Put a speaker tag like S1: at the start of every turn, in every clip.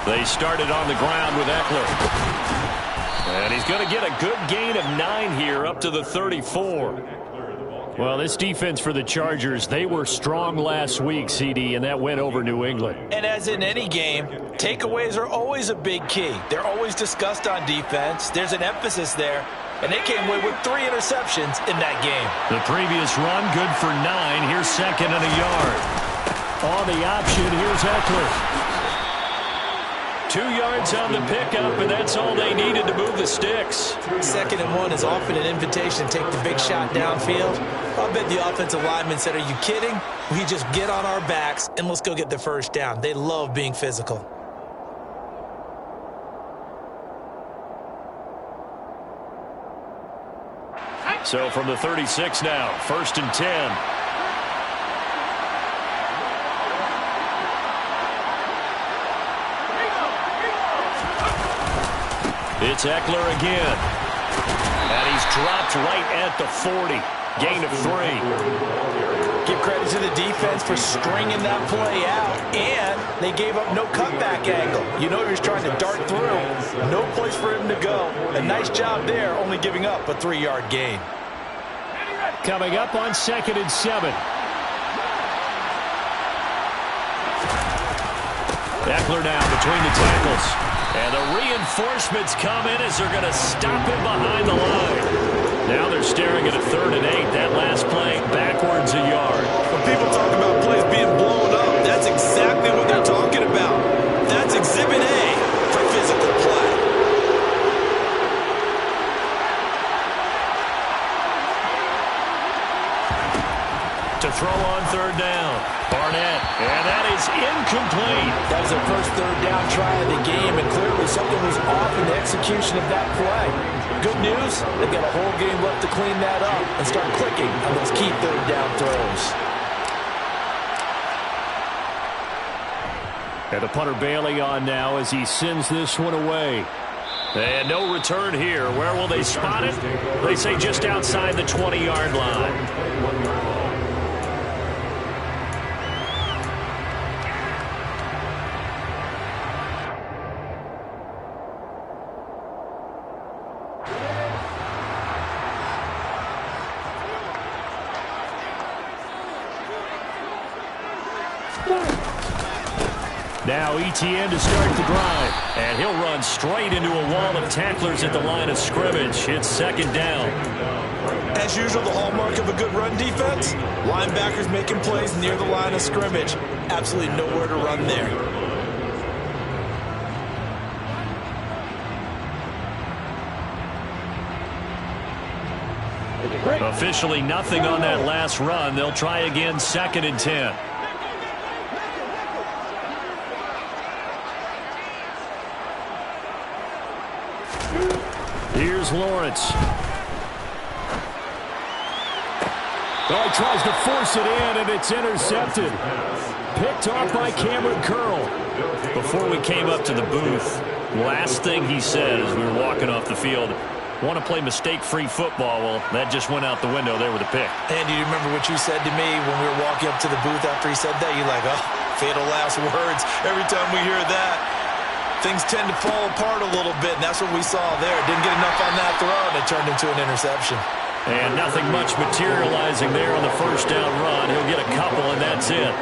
S1: They started on the ground with Eckler. And he's going to get a good gain of 9 here up to the 34. Well, this defense for the Chargers, they were strong last week, CD, and that went over New England.
S2: And as in any game, takeaways are always a big key. They're always discussed on defense. There's an emphasis there, and they came away with 3 interceptions in that game.
S1: The previous run, good for 9. Here's second and a yard. On the option, here's Eckler. 2 yards on the pickup, and that's all they needed to move the sticks.
S2: 2nd and 1 is often an invitation to take the big shot downfield. I bet the offensive lineman said, are you kidding? We just get on our backs and let's go get the first down. They love being physical.
S1: So from the 36 now, 1st and 10. It's Eckler again. And he's dropped right at the 40. Gain of 3.
S2: Give credit to the defense for stringing that play out. And they gave up no cutback angle. You know he was trying to dart through. No place for him to go. A nice job there, only giving up a 3-yard gain.
S1: Coming up on 2nd and 7. Eckler now between the tackles. And the reinforcements come in as they're going to stop him behind the line. Now they're staring at a 3rd and 8. That last play, backwards a yard.
S2: When people talk about plays being blown up, that's exactly what they're talking about. That's Exhibit A for physical play.
S1: To throw on 3rd down. Barnett, and that is incomplete.
S2: That was their first 3rd down try of the game, and clearly something was off in the execution of that play. Good news, they've got a whole game left to clean that up and start clicking on those key 3rd down throws.
S1: And the punter Bailey on now as he sends this one away. And no return here. Where will they spot it? They say just outside the 20-yard line. Now ETN to start the drive. And he'll run straight into a wall of tacklers at the line of scrimmage. It's 2nd down.
S2: As usual, the hallmark of a good run defense, linebackers making plays near the line of scrimmage. Absolutely nowhere to run there.
S1: Officially nothing on that last run. They'll try again 2nd and 10. Here's Lawrence. Oh, he tries to force it in, and it's intercepted. Picked off by Cameron Curl. Before we came up to the booth, last thing he said as we were walking off the field, want to play mistake-free football. Well, that just went out the window there with a pick.
S2: And do you remember what you said to me when we were walking up to the booth after he said that? You're like, oh, fatal last words. Every time we hear that, things tend to fall apart a little bit, and that's what we saw there. Didn't get enough on that throw, and it turned into an interception.
S1: And nothing much materializing there on the 1st down run. He'll get a couple, and that's it.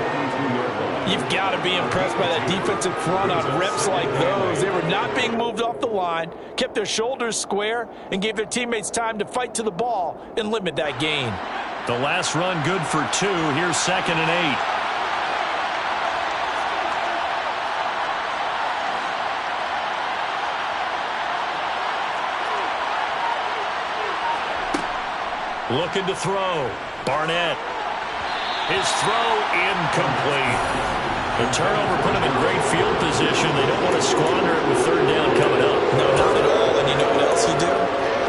S2: You've got to be impressed by that defensive front on reps like those. They were not being moved off the line, kept their shoulders square, and gave their teammates time to fight to the ball and limit that gain.
S1: The last run good for 2. Here's 2nd and 8. Looking to throw. Barnett. His throw incomplete. The turnover put him in great field position. They don't want to squander it with 3rd down coming up.
S2: No, not at all. And you know what else you do?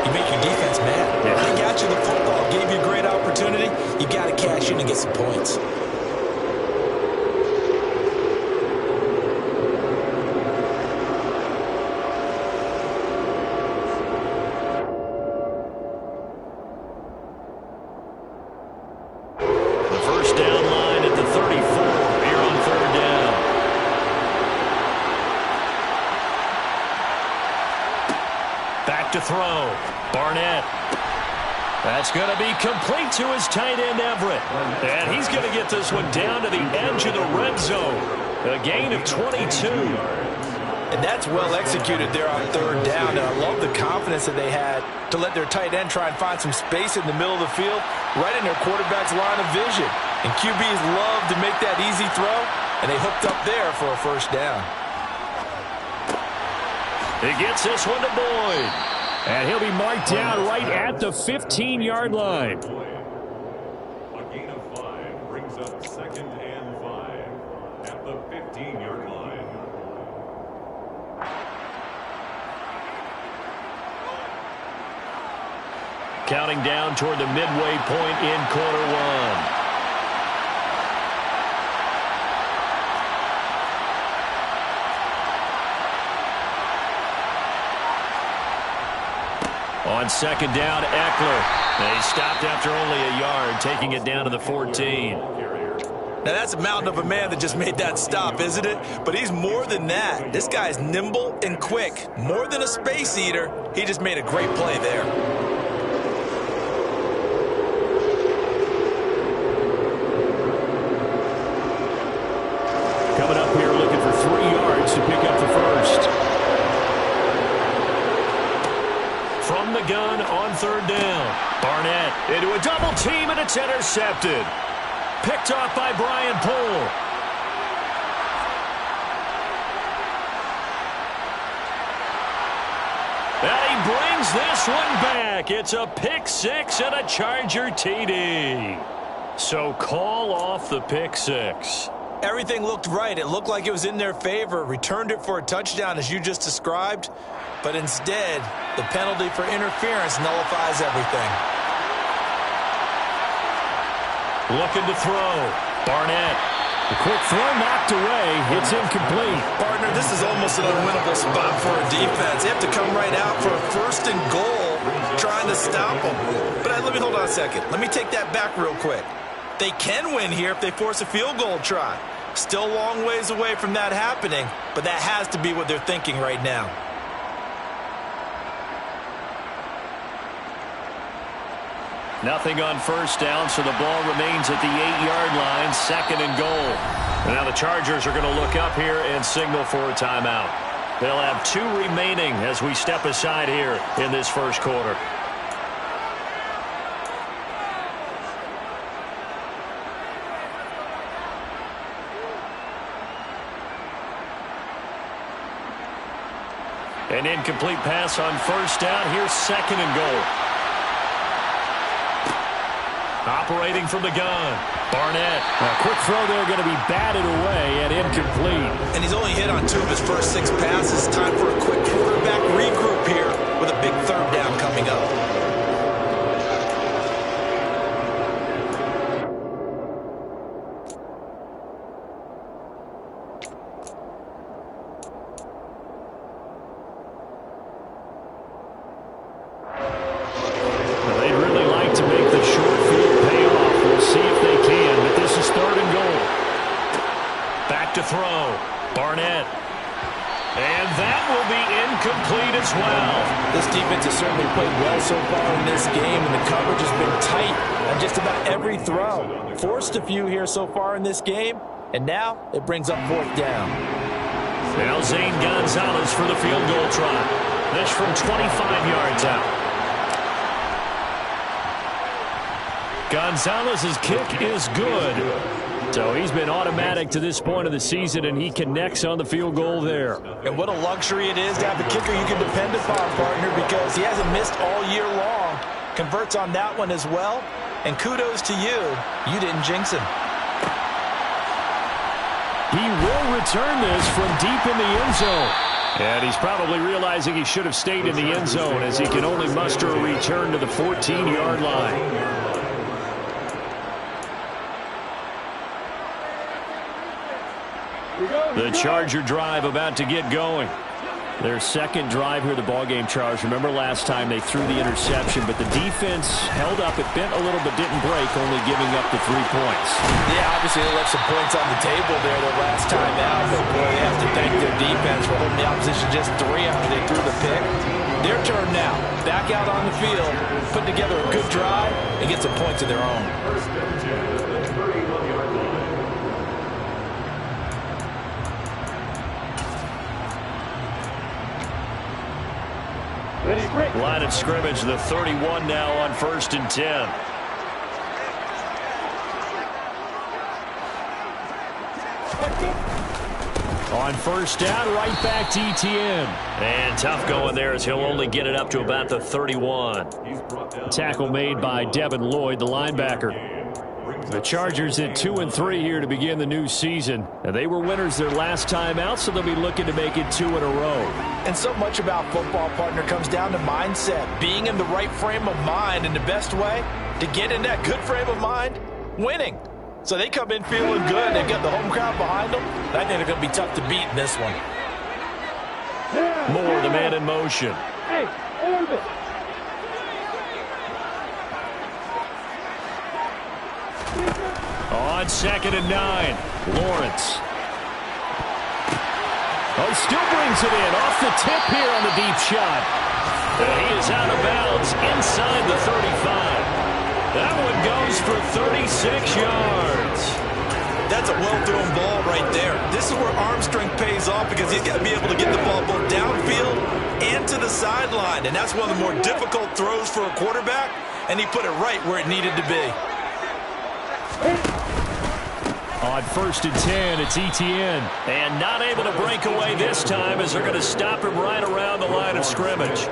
S2: You make your defense mad.
S1: Yeah.
S2: They got you the football, gave you a great opportunity. You got to cash in and get some points.
S1: to throw. Barnett. That's going to be complete to his tight end, Everett. And he's going to get this one down to the edge of the red zone. A gain of 22.
S2: And that's well executed there on third down. And I love the confidence that they had to let their tight end try and find some space in the middle of the field, right in their quarterback's line of vision. And QBs love to make that easy throw, and they hooked up there for a first down.
S1: He gets this one to Boyd. And he'll be marked down right at the 15-yard line.
S3: A gain of 5 brings up 2nd and 5 at the 15-yard line.
S1: Counting down toward the midway point in quarter one. On second down, Eckler. They stopped after only a yard, taking it down to the 14.
S2: Now, that's a mountain of a man that just made that stop, isn't it? But he's more than that. This guy's nimble and quick. More than a space eater. He just made a great play there.
S1: Coming up here looking for 3 yards to pick up the first. From the gun on third down. Barnett into a double team, and it's intercepted. Picked off by Brian Poole. And he brings this one back. It's a pick six and a Charger TD. So call off the pick six.
S2: Everything looked right. It looked like it was in their favor. Returned it for a touchdown, as you just described. But instead, the penalty for interference nullifies everything.
S1: Looking to throw. Barnett. The quick throw knocked away. It's incomplete.
S2: Partner, this is almost an unwinnable spot for a defense. They have to come right out for a first and goal, trying to stop them. But let me hold on a second. Let me take that back real quick. They can win here if they force a field goal try. Still a long ways away from that happening, but that has to be what they're thinking right now.
S1: Nothing on first down, so the ball remains at the 8-yard line, second and goal. And now the Chargers are going to look up here and signal for a timeout. They'll have 2 remaining as we step aside here in this first quarter. An incomplete pass on first down. Here's second and goal. Operating from the gun. Barnett. A quick throw there going to be batted away and incomplete.
S2: And he's only hit on 2 of his first 6 passes. Time for a quick quarterback regroup here with a big third down coming up.
S1: To throw. Barnett. And that will be incomplete as well.
S2: This defense has certainly played well so far in this game, and the coverage has been tight on just about every throw. Forced a few here so far in this game, and now it brings up fourth down.
S1: Now Zane Gonzalez for the field goal try. This from 25 yards out. Gonzalez's kick is good. So he's been automatic to this point of the season, and he connects on the field goal there.
S2: And what a luxury it is to have a kicker you can depend upon, partner, because he hasn't missed all year long. Converts on that one as well. And kudos to you. You didn't jinx him.
S1: He will return this from deep in the end zone. And he's probably realizing he should have stayed in the end zone as he can only muster a return to the 14-yard line. The Charger drive about to get going. Their second drive here, the ballgame, Charles. Remember last time they threw the interception, but the defense held up. It bent a little but didn't break, only giving up the 3 points.
S2: Yeah, obviously they left some points on the table there the last time out, but boy, they have to thank their defense for holding the opposition just 3 after they threw the pick. Their turn now. Back out on the field, put together a good drive, and get some points of their own.
S3: First and 10 at the 31-yard line.
S1: Line of scrimmage, the 31 now on 1st and 10. On 1st down, right back to ETN. And tough going there as he'll only get it up to about the 31. Tackle made by Devin Lloyd, the linebacker. The Chargers at 2-3 here to begin the new season. And they were winners their last time out, so they'll be looking to make it 2 in a row.
S2: And so much about football, partner, comes down to mindset. Being in the right frame of mind, and the best way to get in that good frame of mind, winning. So they come in feeling good. They've got the home crowd behind them. I think they're going to be tough to beat in this one.
S1: Moore, the man in motion.
S4: Hey, orbit.
S1: On 2nd and 9, Lawrence. Oh, he still brings it in. Off the tip here on the deep shot. And he is out of bounds inside the 35. That one goes for 36 yards.
S2: That's a well-thrown ball right there. This is where arm strength pays off because he's got to be able to get the ball both downfield and to the sideline. And that's one of the more difficult throws for a quarterback, and he put it right where it needed to be.
S1: On 1st and 10, it's ETN. And not able to break away this time as they're going to stop him right around the line of scrimmage.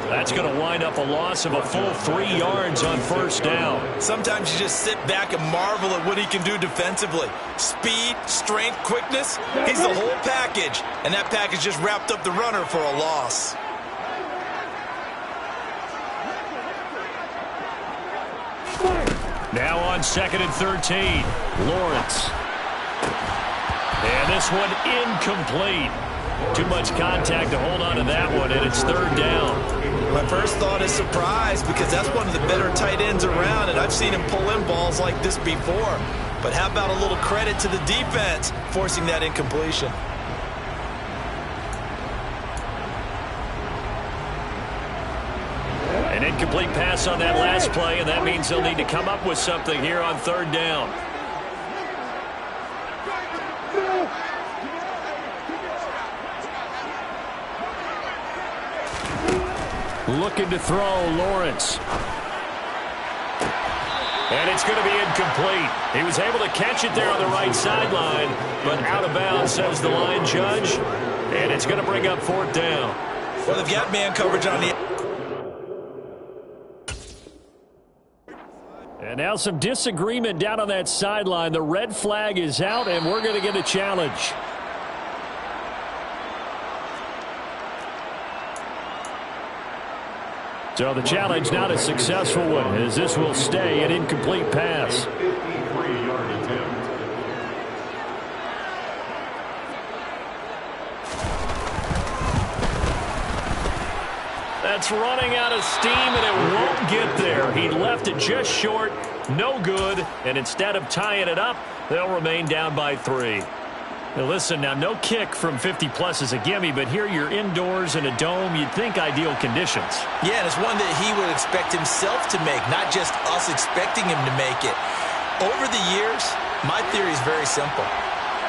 S1: That's going to wind up a loss of a full 3 yards on 1st down.
S2: Sometimes you just sit back and marvel at what he can do defensively. Speed, strength, quickness, he's the whole package. And that package just wrapped up the runner for a loss.
S1: Now on 2nd and 13, Lawrence. And this one incomplete. Too much contact to hold on to that one, and it's 3rd down.
S2: My first thought is surprise because that's one of the better tight ends around, and I've seen him pull in balls like this before. But how about a little credit to the defense forcing that incompletion?
S1: An incomplete pass on that last play, and that means they'll need to come up with something here on 3rd down. Looking to throw, Lawrence. And it's going to be incomplete. He was able to catch it there on the right sideline, but out of bounds, says the line judge. And it's going to bring up 4th down.
S2: Well, they've got man coverage on the...
S1: And now some disagreement down on that sideline. The red flag is out, and we're going to get a challenge. So the challenge not a successful one, as this will stay an incomplete pass.
S3: 53-yard attempt.
S1: That's running out of steam, and it won't get there. He left it just short, no good, and instead of tying it up, they'll remain down by 3. Now listen, now no kick from 50-plus is a gimme, but here you're indoors in a dome. You'd think ideal conditions.
S2: Yeah, and it's one that he would expect himself to make, not just us expecting him to make it. Over the years, my theory is very simple.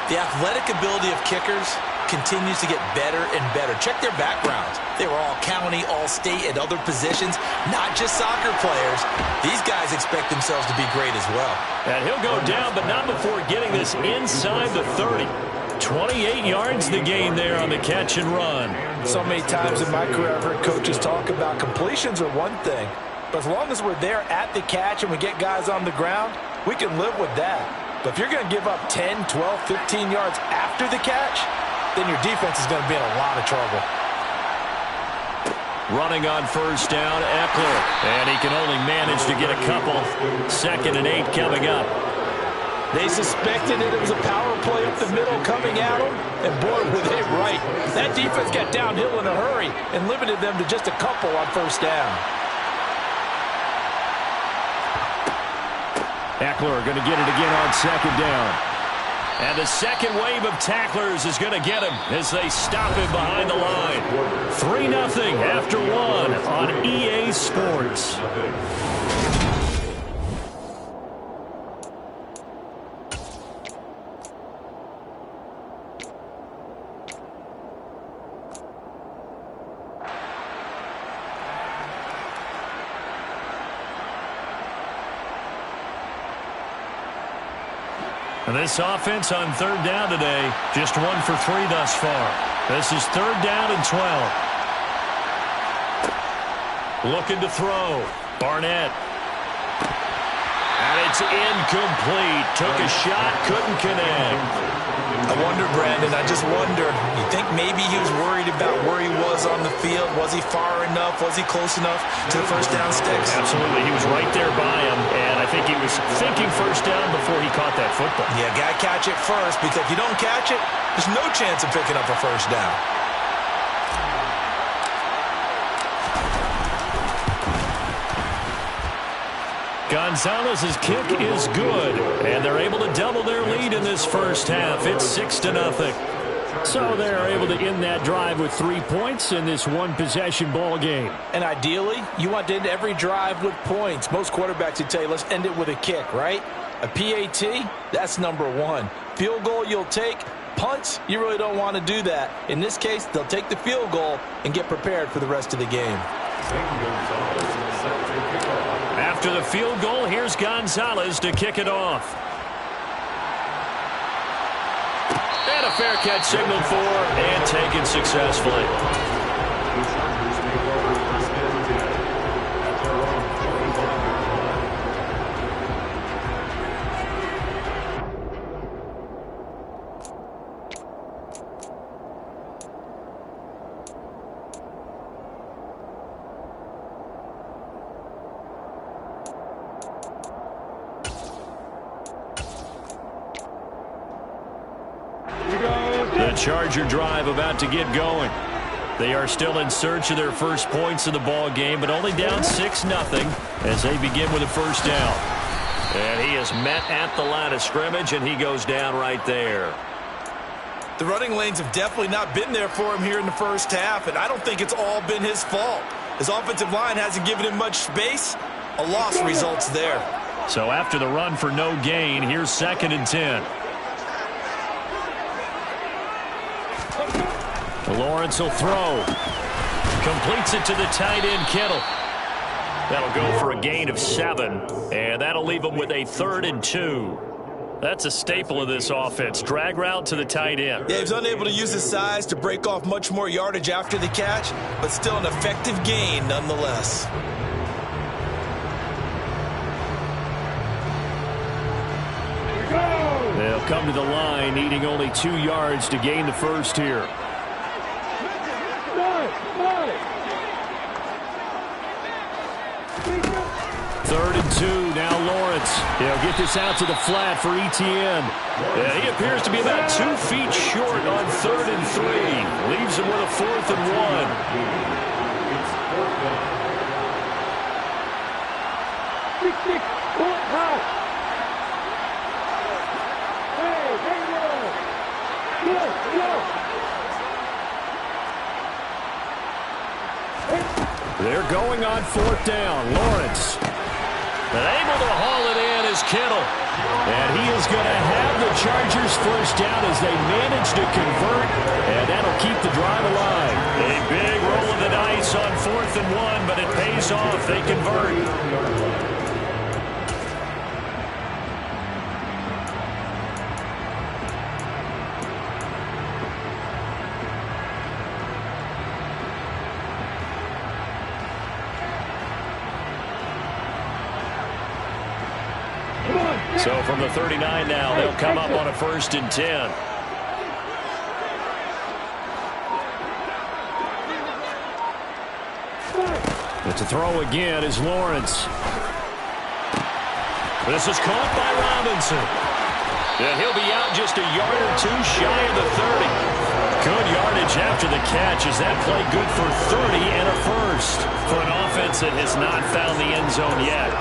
S2: The athletic ability of kickers continues to get better and better. Check their backgrounds. They were all county, all state, at other positions, not just soccer players. These guys expect themselves to be great as well.
S1: And he'll go down, but not before getting this inside the 30. 28 yards the gain there on the catch and run.
S2: So many times in my career I've heard coaches talk about completions are one thing, but as long as we're there at the catch and we get guys on the ground, we can live with that. But if you're going to give up 10, 12, 15 yards after the catch, then your defense is going to be in a lot of trouble.
S1: Running on 1st down, Eckler. And he can only manage to get a couple. 2nd and 8 coming up.
S2: They suspected that it was a power play up the middle coming at them, and boy, were they right. That defense got downhill in a hurry and limited them to just a couple on 1st down.
S1: Eckler going to get it again on 2nd down. And the second wave of tacklers is going to get him as they stop him behind the line. 3-0 after one on EA Sports. And this offense on third down today, just 1 for 3 thus far. This is third down and 12. Looking to throw. Barnett. And it's incomplete. Took a shot, couldn't connect.
S2: I wonder, Brandon, I just wonder, you think maybe he was worried about where he was on the field? Was he far enough? Was he close enough to the first down sticks?
S1: Absolutely. He was right there by him, and I think he was thinking first down before he caught that football.
S2: Yeah, got to catch it first, because if you don't catch it, there's no chance of picking up a first down.
S1: Gonzalez's kick is good, and they're able to double their lead in this first half. It's 6-0. So they're able to end that drive with 3 points in this one-possession ball game.
S4: And ideally, you want to end every drive with points. Most quarterbacks would tell you, let's end it with a kick, right? A PAT, that's number one. Field goal you'll take. Punts, you really don't want to do that. In this case, they'll take the field goal and get prepared for the rest of the game.
S1: After the field goal, here's Gonzalez to kick it off. And a fair catch signaled for and taken successfully. The Charger drive about to get going. They are still in search of their first points in the ball game, but only down 6-0 as they begin with a first down. And he is met at the line of scrimmage, and he goes down right there.
S2: The running lanes have definitely not been there for him here in the first half, and I don't think it's all been his fault. His offensive line hasn't given him much space. A loss results there.
S1: So after the run for no gain, here's 2nd and 10. Lawrence will throw. Completes it to the tight end, Kittle. That'll go for a gain of 7, and that'll leave him with a 3rd and 2. That's a staple of this offense. Drag route to the tight end.
S2: Yeah, he was unable to use his size to break off much more yardage after the catch, but still an effective gain nonetheless.
S1: They'll come to the line, needing only 2 yards to gain the first here. 3rd and 2, now Lawrence. He'll get this out to the flat for Etienne. And he appears to be about 2 feet short on 3rd and 3. Leaves him with a 4th and 1. They're going on 4th down. Lawrence. But able to haul it in is Kittle. And he is going to have the Chargers first down as they manage to convert. And that'll keep the drive alive. A big roll of the dice on 4th and 1, but it pays off. They convert. So from the 39 now, they'll come up on a 1st and 10. But to throw again is Lawrence. This is caught by Robinson. And he'll be out just a yard or 2 shy of the 30. Good yardage after the catch. Is that play good for 30 and a first? For an offense that has not found the end zone yet,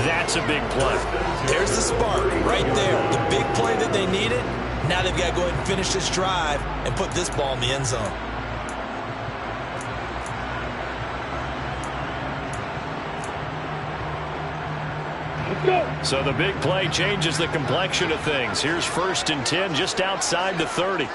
S1: that's a big play.
S2: There's the spark right there. The big play that they needed, Now they've got to go ahead and finish this drive and put this ball in the end zone.
S1: So the big play changes the complexion of things. Here's 1st and 10 just outside the 30.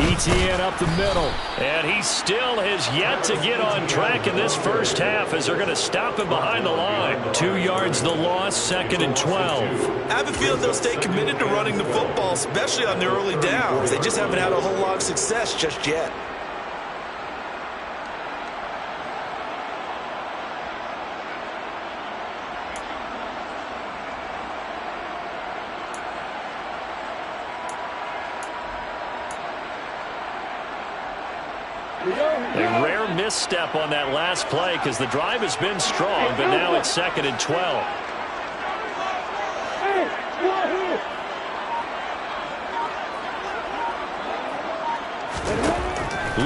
S1: Etienne up the middle, and he still has yet to get on track in this first half as they're going to stop him behind the line. 2 yards the loss, 2nd and 12.
S2: I have a feeling they'll stay committed to running the football, especially on the early downs. They just haven't had a whole lot of success just yet.
S1: A rare misstep on that last play because the drive has been strong, but now it's 2nd and 12.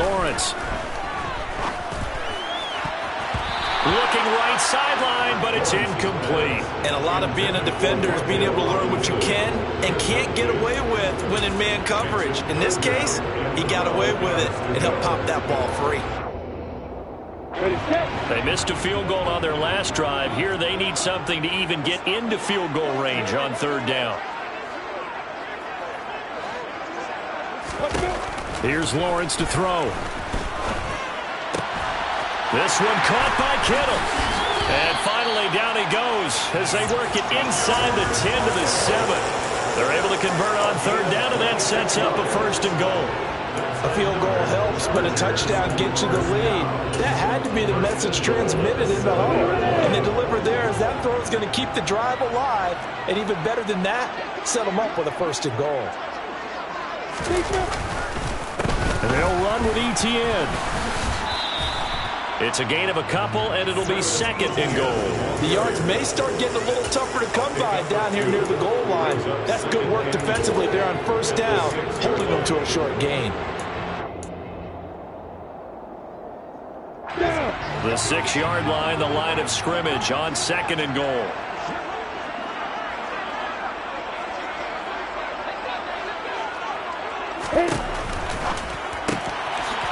S1: Lawrence. Looking right sideline, but it's incomplete.
S2: And a lot of being a defender is being able to learn what you can and can't get away with when in man coverage. In this case, he got away with it and helped pop that ball free.
S1: They missed a field goal on their last drive. Here they need something to even get into field goal range on 3rd down. Here's Lawrence to throw. This one caught by Kittle. And finally down he goes as they work it inside the 10 to the 7. They're able to convert on 3rd down, and that sets up a 1st and goal.
S4: A field goal helps, but a touchdown gets you the lead. That had to be the message transmitted in the home. And they delivered there as that throw is going to keep the drive alive. And even better than that, set them up with a 1st and goal.
S1: And they'll run with Etienne. It's a gain of a couple, and it'll be 2nd and goal.
S4: The yards may start getting a little tougher to come by down here near the goal line. That's good work defensively there on 1st down, holding them to a short gain.
S1: The 6-yard line, the line of scrimmage on 2nd and goal.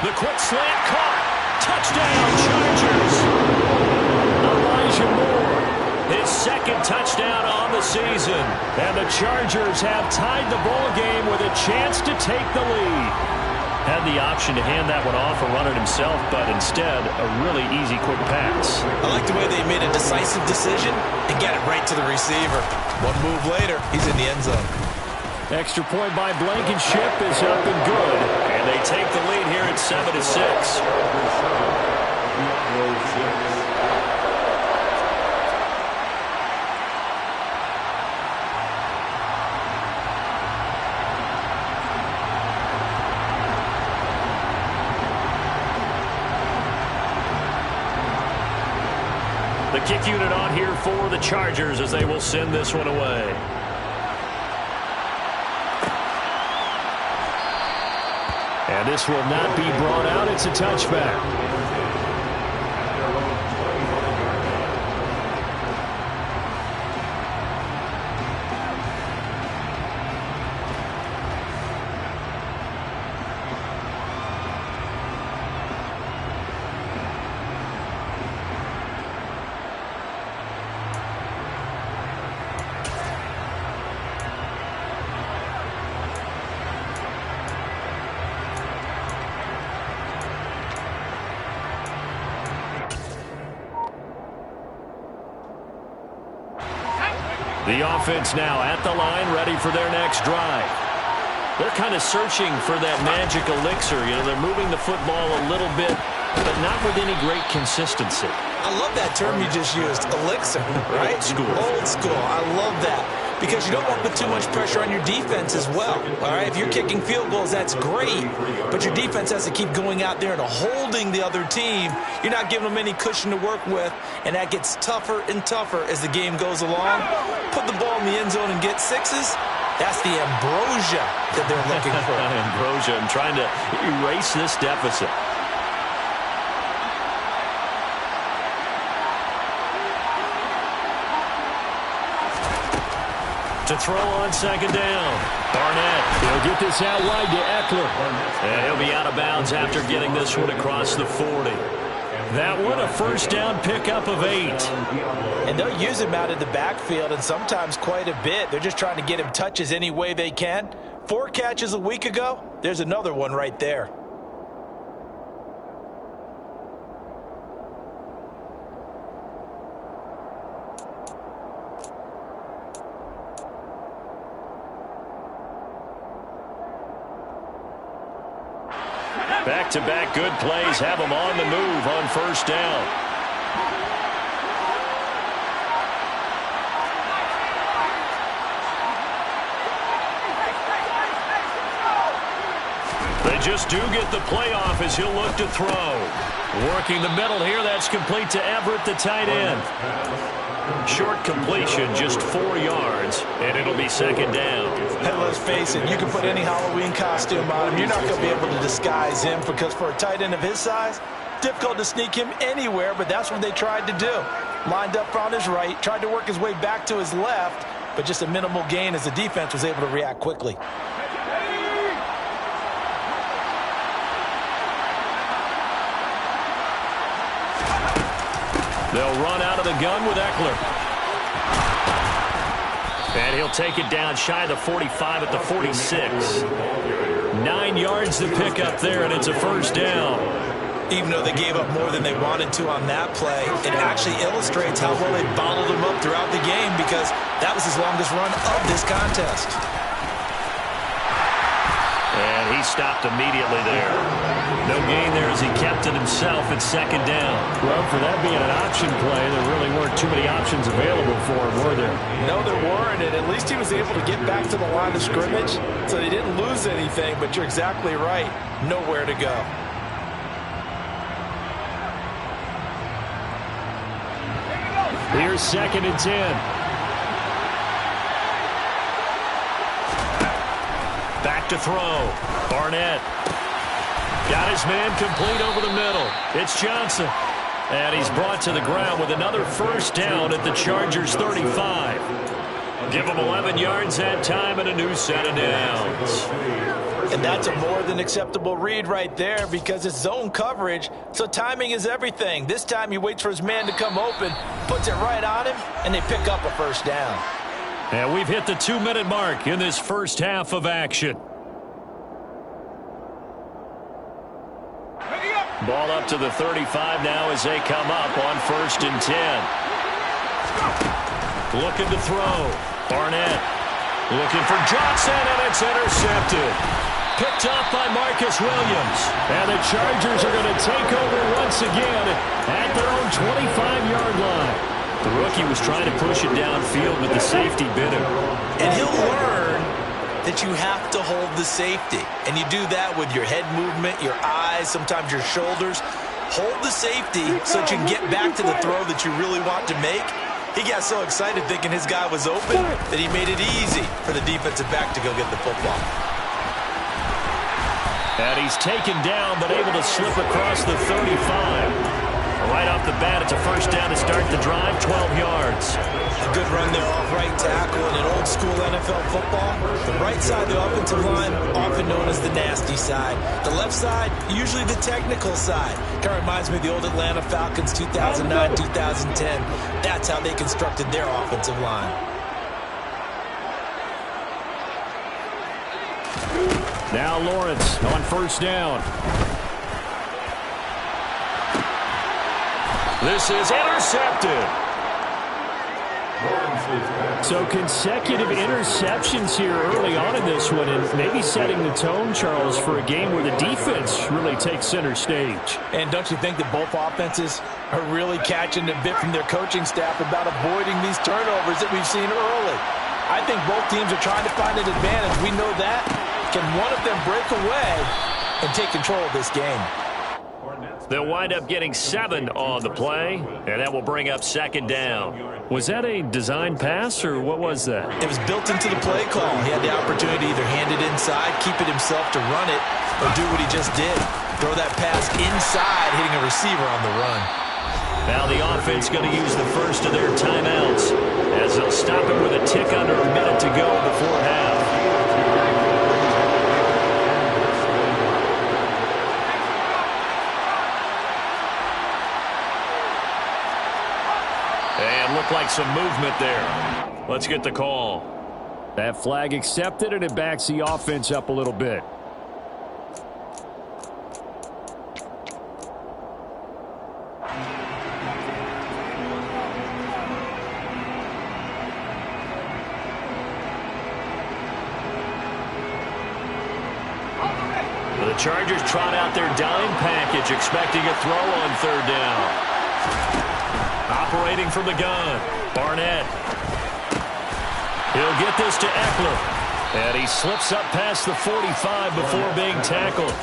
S1: The quick slant caught. Touchdown, Chargers. Elijah Moore, his 2nd touchdown on the season. And the Chargers have tied the ball game with a chance to take the lead. Had the option to hand that one off or run it himself, but instead, a really easy, quick pass.
S2: I like the way they made a decisive decision and got it right to the receiver. One move later, he's in the end zone.
S1: Extra point by Blankenship is up and good. And they take the lead here at 7-6. The kick unit on here for the Chargers as they will send this one away. And this will not be brought out. It's a touchback. The offense now at the line, ready for their next drive. They're kind of searching for that magic elixir. You know, they're moving the football a little bit, but not with any great consistency.
S2: I love that term you just used, elixir, right?
S1: Old school.
S2: Old school. I love that. Because you don't want to put too much pressure on your defense as well. All right, if you're kicking field goals, that's great. But your defense has to keep going out there and holding the other team. You're not giving them any cushion to work with, and that gets tougher and tougher as the game goes along. Put the ball in the end zone and get sixes. That's the ambrosia that they're looking for.
S1: Ambrosia, I'm trying to erase this deficit. to throw on second down. Barnett.
S3: He'll get this out wide to Eckler.
S1: And he'll be out of bounds after getting this one across the 40. That one, a first down pickup of 8.
S4: And they'll use him out in the backfield, and sometimes quite a bit. They're just trying to get him touches any way they can. 4 catches a week ago. There's another one right there.
S1: Back-to-back good plays have him on the move on first down. They just do get the play off as he'll look to throw. Working the middle here, that's complete to Everett, the tight end. Short completion, just 4 yards, and it'll be second down.
S4: Hey, let's face it, you can put any Halloween costume on him. You're not going to be able to disguise him because for a tight end of his size, difficult to sneak him anywhere, but that's what they tried to do. Lined up on his right, tried to work his way back to his left, but just a minimal gain as the defense was able to react quickly.
S1: They'll run out of the gun with Eckler. And he'll take it down shy of the 45 at the 46. 9 yards to pick up there, and it's a first down.
S4: Even though they gave up more than they wanted to on that play, it actually illustrates how well they bottled him up throughout the game because that was his longest run of this contest.
S1: And he stopped immediately there. No gain there as he kept it himself at second down.
S3: Well, for that being an option play, there really weren't too many options available for him, were there?
S4: No, there weren't, and at least he was able to get back to the line of scrimmage, so they didn't lose anything, but you're exactly right. Nowhere to go.
S3: Here's 2nd and 10.
S1: Back to throw. Barnett. Got his man complete over the middle. It's Johnson. And he's brought to the ground with another first down at the Chargers' 35. Give him 11 yards that time and a new set of downs.
S4: And that's a more than acceptable read right there because it's zone coverage, so timing is everything. This time he waits for his man to come open, puts it right on him, and they pick up a first down.
S1: And we've hit the 2-minute mark in this first half of action. Ball up to the 35 now as they come up on 1st and 10. Looking to throw. Barnett looking for Johnson, and it's intercepted. Picked off by Marcus Williams.
S3: And the Chargers are going to take over once again at their own 25-yard line.
S1: The rookie was trying to push it downfield, but the safety bit him.
S4: And he'll learn that you have to hold the safety. And you do that with your head movement, your eyes, sometimes your shoulders. Hold the safety so that you can get back to the throw that you really want to make. He got so excited thinking his guy was open that he made it easy for the defensive back to go get the football.
S1: And he's taken down, but able to slip across the 35. Right off the bat, it's a first down to start the drive, 12 yards.
S4: A good run there off right tackle in an old-school NFL football. The right side of the offensive line, often known as the nasty side. The left side, usually the technical side. Kind of reminds me of the old Atlanta Falcons 2009, 2010. That's how they constructed their offensive line.
S3: Now Lawrence on first down.
S1: This is intercepted.
S3: So consecutive interceptions here early on in this one, and maybe setting the tone, Charles, for a game where the defense really takes center stage.
S4: And don't you think that both offenses are really catching a bit from their coaching staff about avoiding these turnovers that we've seen early? I think both teams are trying to find an advantage. We know that. Can one of them break away and take control of this game?
S1: They'll wind up getting 7 on the play, and that will bring up second down.
S3: Was that a design pass, or what was that?
S4: It was built into the play call. He had the opportunity to either hand it inside, keep it himself to run it, or do what he just did. Throw that pass inside, hitting a receiver on the run.
S1: Now the offense going to use the first of their timeouts as they'll stop it with a tick under a minute to go before half. And looked like some movement there. Let's get the call.
S3: That flag accepted, and it backs the offense up a little bit.
S1: The Chargers trot out their dime package, expecting a throw on third down. Operating from the gun, Barnett. He'll get this to Eckler. And he slips up past the 45 before being tackled.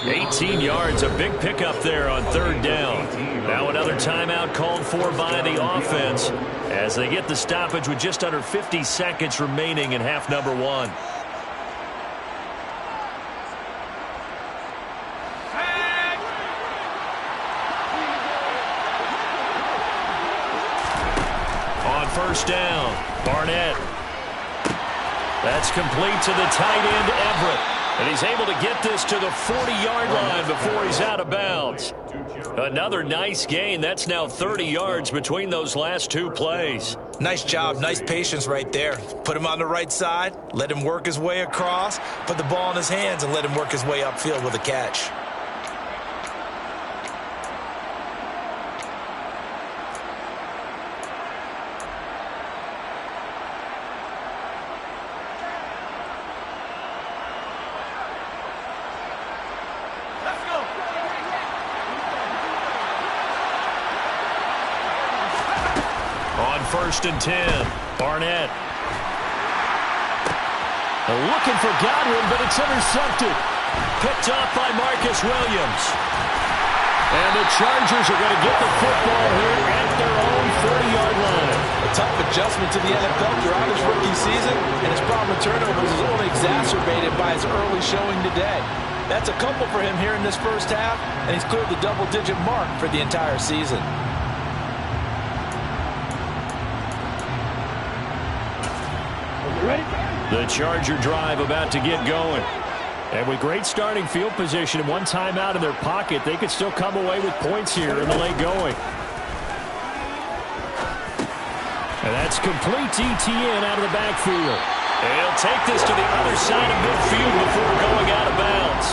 S1: 18 yards, a big pickup there on third down. Now another timeout called for by the offense as they get the stoppage with just under 50 seconds remaining in half number one. On first down, Barnett. That's complete to the tight end, Everett. And he's able to get this to the 40-yard line before he's out of bounds. Another nice gain. That's now 30 yards between those last two plays.
S2: Nice job, nice patience right there. Put him on the right side, let him work his way across, put the ball in his hands, and let him work his way upfield with a catch.
S1: First and 10, Barnett.
S3: Looking for Godwin, but it's intercepted.
S1: Picked off by Marcus Williams.
S3: And the Chargers are going to get the football here at their own 40-yard line.
S4: A tough adjustment to the NFL throughout his rookie season, and his problem with turnovers is only exacerbated by his early showing today. That's a couple for him here in this first half, and he's cleared the double-digit mark for the entire season.
S3: The Charger drive about to get going. And with great starting field position and one timeout in their pocket, they could still come away with points here in the late going. And that's complete to ETN out of the backfield.
S1: He'll take this to the other side of midfield before going out of bounds.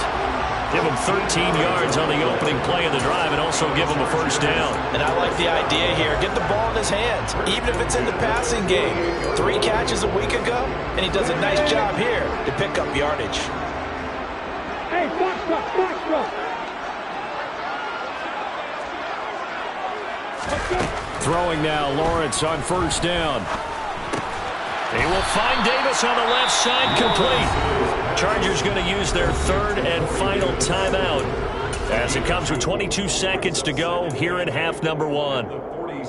S1: Give him 13 yards on the opening play of the drive and also give him a first down.
S4: And I like the idea here. Get the ball in his hands, even if it's in the passing game. 3 catches a week ago, and he does a nice job here to pick up yardage.
S5: Hey, box.
S3: Throwing now, Lawrence on first down.
S1: He will find Davis on the left side, complete. Chargers going to use their third and final timeout as it comes with 22 seconds to go here in half number one.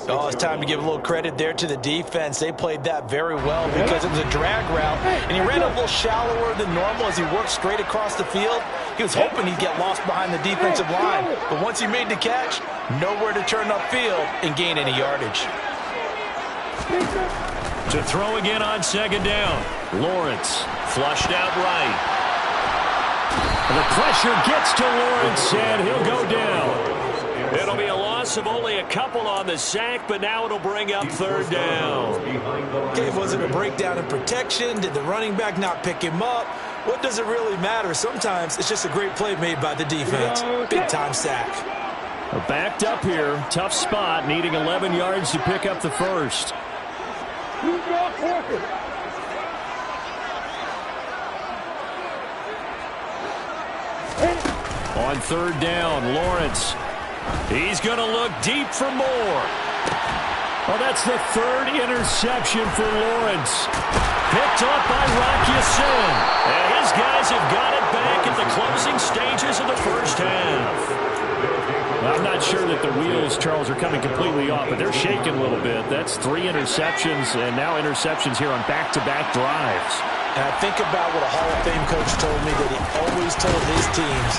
S4: Oh, it's time to give a little credit there to the defense. They played that very well because it was a drag route, and he ran a little shallower than normal as he worked straight across the field. He was hoping he'd get lost behind the defensive line, but once he made the catch, nowhere to turn upfield and gain any yardage.
S1: To throw again on second down. Lawrence flushed out right.
S3: The pressure gets to Lawrence, and he'll go down.
S1: It'll be a loss of only a couple on the sack, but now it'll bring up third down.
S4: Okay, was it a breakdown in protection? Did the running back not pick him up? What does it really matter? Sometimes it's just a great play made by the defense. Big-time sack.
S3: They're backed up here. Tough spot, needing 11 yards to pick up the first. On third down, Lawrence.
S1: He's going to look deep for more.
S3: Well, that's the third interception for Lawrence.
S1: Picked up by Rock Ya-Sin. And his guys have got it back at the closing stages of the first half.
S3: Well, I'm not sure that the wheels, Charles, are coming completely off, but they're shaking a little bit. That's 3 interceptions, and now interceptions here on back-to-back drives.
S4: And I think about what a Hall of Fame coach told me that he always told his teams,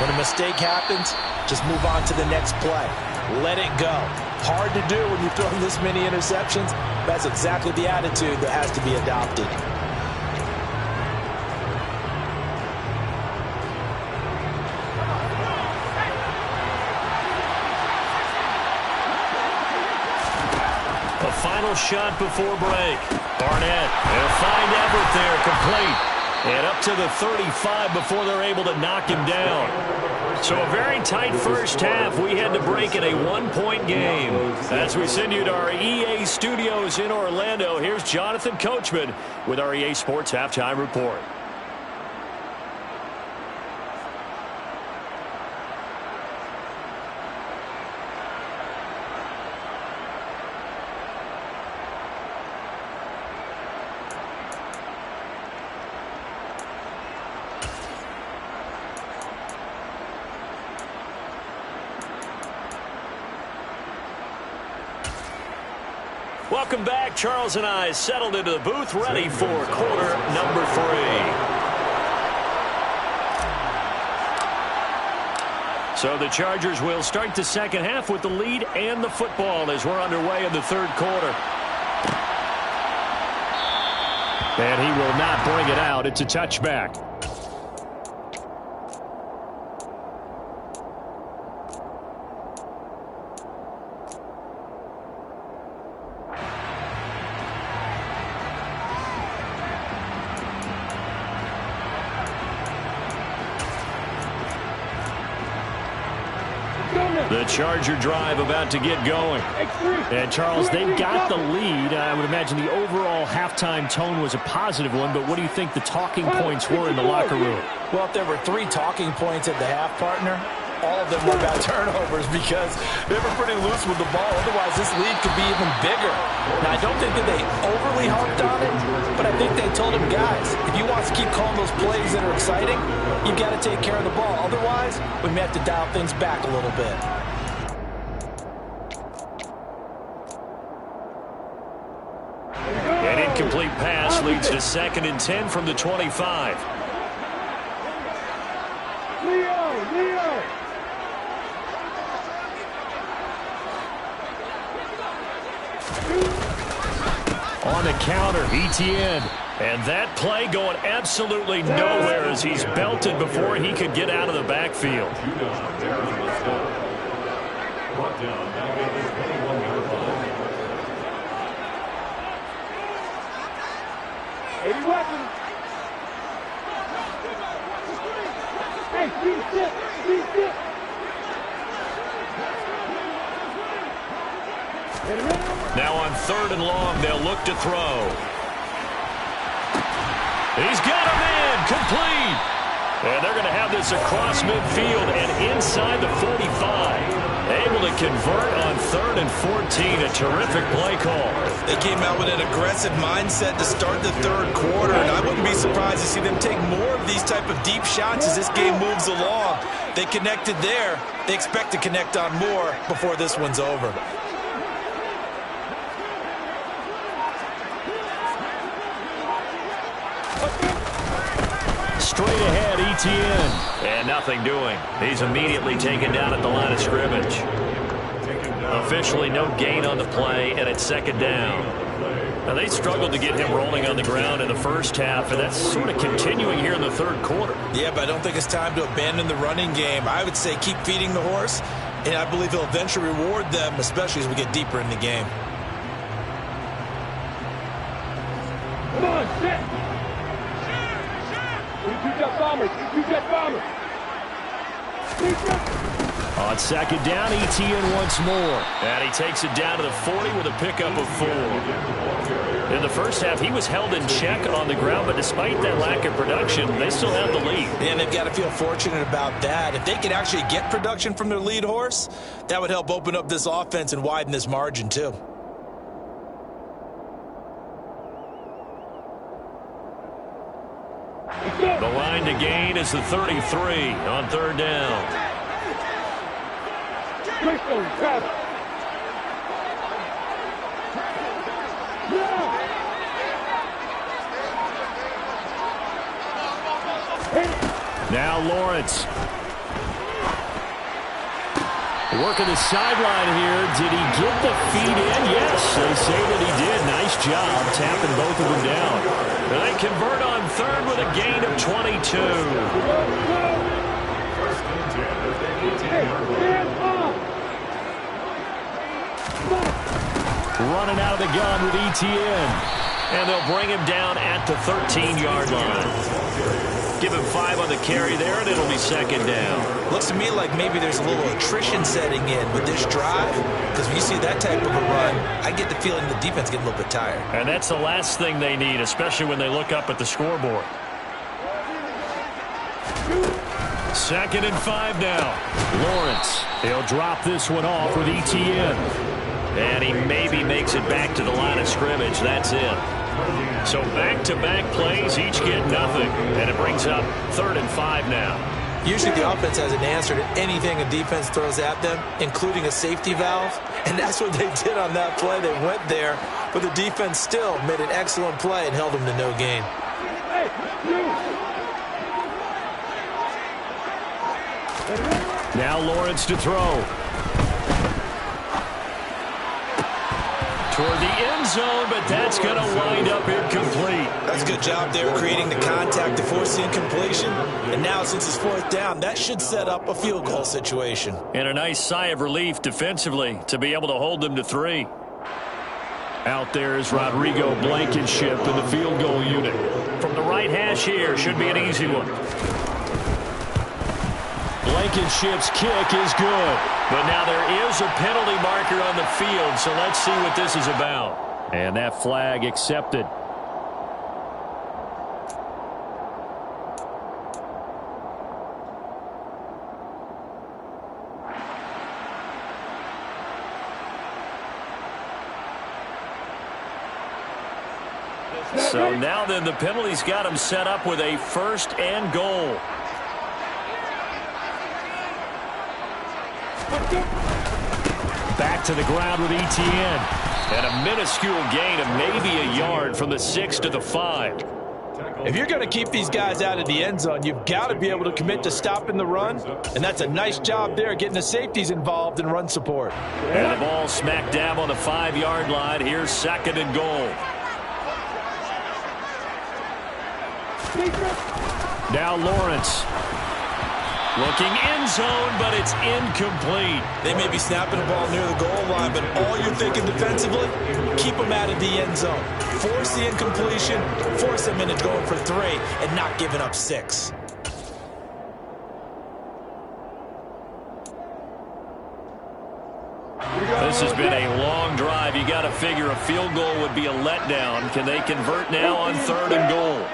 S4: when a mistake happens, just move on to the next play. let it go. Hard to do when you've thrown this many interceptions. That's exactly the attitude that has to be adopted.
S1: A final shot before break. Barnett, they'll find Everett there, complete. And up to the 35 before they're able to knock him down. So a very tight first half. We had to break in a one-point game. As we send you to our EA studios in Orlando, here's Jonathan Coachman with our EA Sports Halftime Report. Welcome back. Charles and I settled into the booth, ready for quarter number 3. So the Chargers will start the second half with the lead and the football as we're underway in the third quarter. And he will not bring it out. It's a touchback. The Charger drive about to get going. And Charles, they've got the lead. I would imagine the overall halftime tone was a positive one, but what do you think the talking points were in the locker room?
S4: Well, if there were 3 talking points at the half, partner, all of them were about turnovers because they were pretty loose with the ball. Otherwise, this lead could be even bigger. Now, I don't think that they overly harped on it, but I think they told him, guys, if you want to keep calling those plays that are exciting, you've got to take care of the ball. Otherwise, we may have to dial things back a little bit.
S1: An incomplete pass leads to 2nd and 10 from the 25.
S5: Leo!
S1: On the counter, ETN. And that play going absolutely nowhere as he's belted before he could get out of the backfield.
S5: Hey, reset!
S1: Now on 3rd and long, they'll look to throw. He's got him in, complete. And they're going to have this across midfield and inside the 45. Able to convert on 3rd and 14. A terrific play call.
S2: They came out with an aggressive mindset to start the third quarter, and I wouldn't be surprised to see them take more of these type of deep shots as this game moves along. They connected there. They expect to connect on more before this one's over.
S1: Straight ahead, ETN. And nothing doing. He's immediately taken down at the line of scrimmage. Officially no gain on the play, and it's 2nd down. Now, they struggled to get him rolling on the ground in the first half, and that's sort of continuing here in the third quarter.
S2: Yeah, but I don't think it's time to abandon the running game. I would say keep feeding the horse, and I believe he'll eventually reward them, especially as we get deeper in the game.
S5: Come on, set! You jet bombers!
S1: On 2nd down, ETN once more. And he takes it down to the 40 with a pickup of 4. In the first half, he was held in check on the ground, but despite that lack of production, they still have the lead.
S2: And they've got to feel fortunate about that. If they could actually get production from their lead horse, that would help open up this offense and widen this margin too.
S1: The line to gain is the 33 on 3rd down. Now Lawrence.
S3: Working the sideline here. Did he get the feet in? Yes, they say that he did. Nice job tapping both of them down.
S1: And they convert on third with a gain of 22.
S3: Running out of the gun with ETN.
S1: And they'll bring him down at the 13-yard line. Give him 5 on the carry there, and it'll be second down.
S4: Looks to me like maybe there's a little attrition setting in with this drive, because when you see that type of a run, I get the feeling the defense getting a little bit tired.
S1: And that's the last thing they need, especially when they look up at the scoreboard.
S3: 2nd and 5 now. Lawrence, he'll drop this one off with ETN.
S1: And he maybe makes it back to the line of scrimmage. That's it. So back-to-back plays, each get nothing. And it brings up 3rd and 5 now.
S4: Usually the offense has an answer to anything a defense throws at them, including a safety valve. And that's what they did on that play. They went there, but the defense still made an excellent play and held them to no gain.
S3: Now Lawrence to throw.
S1: Toward the end zone, but that's going to wind up incomplete.
S4: That's a good job there creating the contact to force the incompletion. And now since it's 4th down, that should set up a field goal situation.
S1: And a nice sigh of relief defensively to be able to hold them to 3.
S3: Out there is Rodrigo Blankenship in the field goal unit.
S1: From the right hash here, should be an easy one.
S3: Blankenship's kick is good.
S1: But now there is a penalty marker on the field, so let's see what this is about.
S3: And that flag accepted.
S1: So now then the penalty's got him set up with a 1st and goal.
S3: Back to the ground with ETN.
S1: And a minuscule gain of maybe a yard from the 6 to the 5.
S4: If you're going to keep these guys out of the end zone, you've got to be able to commit to stopping the run. And that's a nice job there, getting the safeties involved in run support.
S1: And the ball smack dab on the 5-yard line. Here's 2nd and goal.
S3: Now Lawrence.
S1: Looking end zone, but it's incomplete.
S4: They may be snapping the ball near the goal line, but all you're thinking defensively, keep them out of the end zone. Force the incompletion, force them into going for 3, and not giving up 6.
S1: This has been a long drive. You got to figure a field goal would be a letdown. Can they convert now on 3rd and goal?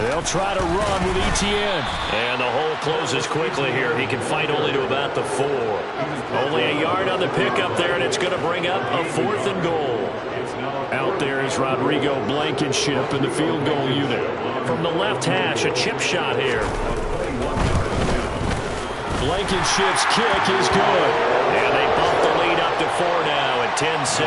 S3: They'll try to run with ETN.
S1: And the hole closes quickly here. He can fight only to about the 4. Only a yard on the pickup there, and it's going to bring up a 4th and goal.
S3: Out there is Rodrigo Blankenship in the field goal unit.
S1: From the left hash, a chip shot here.
S3: Blankenship's kick is good.
S1: And they bump the lead up to 4 now at 10-6.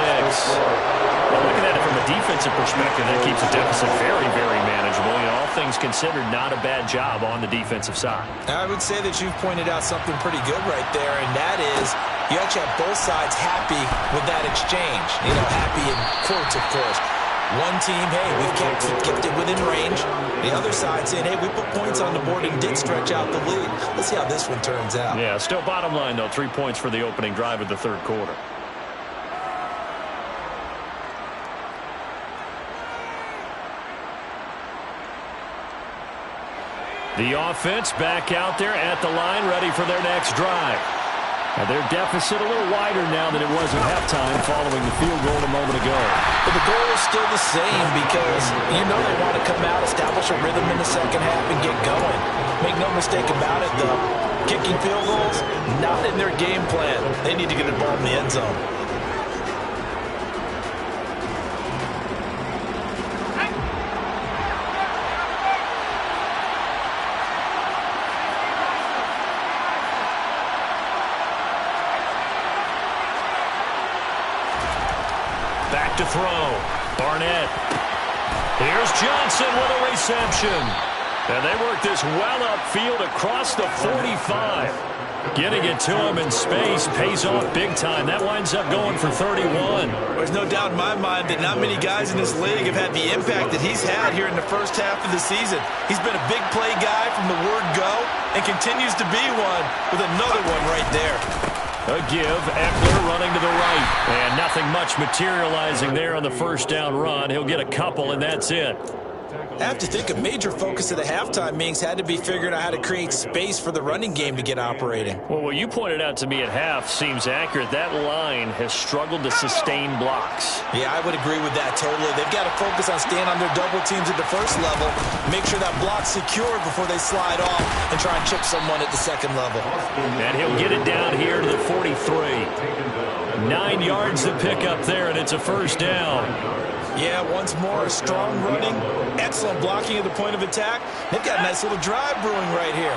S1: Well, looking at it from a defensive perspective, that keeps the deficit very, very manageable. You know, all things considered, not a bad job on the defensive side.
S4: I would say that you've pointed out something pretty good right there, and that is you actually have both sides happy with that exchange. You know, happy in quotes, of course. One team, hey, we've kept it within range. The other side saying, hey, we put points on the board and did stretch out the lead. Let's see how this one turns out.
S1: Yeah, still bottom line, though, 3 points for the opening drive of the 3rd quarter. The offense back out there at the line, ready for their next drive.
S3: Now their deficit a little wider now than it was at halftime following the field goal a moment ago.
S4: But the goal is still the same because you know they want to come out, establish a rhythm in the second half, and get going. Make no mistake about it, though. Kicking field goals, not in their game plan. They need to get the ball in the end zone.
S1: Back to throw. Barnett. Here's Johnson with a reception. And they work this well upfield across the 45. Getting it to him in space pays off big time. That winds up going for 31.
S2: There's no doubt in my mind that not many guys in this league have had the impact that he's had here in the first half of the season. He's been a big play guy from the word go and continues to be one with another one right there.
S1: A give, Eckler running to the right. And nothing much materializing there on the first down run. He'll get a couple, and that's it.
S4: I have to think a major focus of the halftime meetings had to be figuring out how to create space for the running game to get operating.
S3: Well, what you pointed out to me at half seems accurate. That line has struggled to sustain blocks.
S4: Yeah, I would agree with that totally. They've got to focus on staying on their double teams at the first level, make sure that block's secured before they slide off and try and chip someone at the second level.
S1: And he'll get it down here to the 43. 9 yards to pick up there, and it's a first down.
S4: Yeah, once more, strong running, excellent blocking at the point of attack. They've got a nice little drive brewing right here.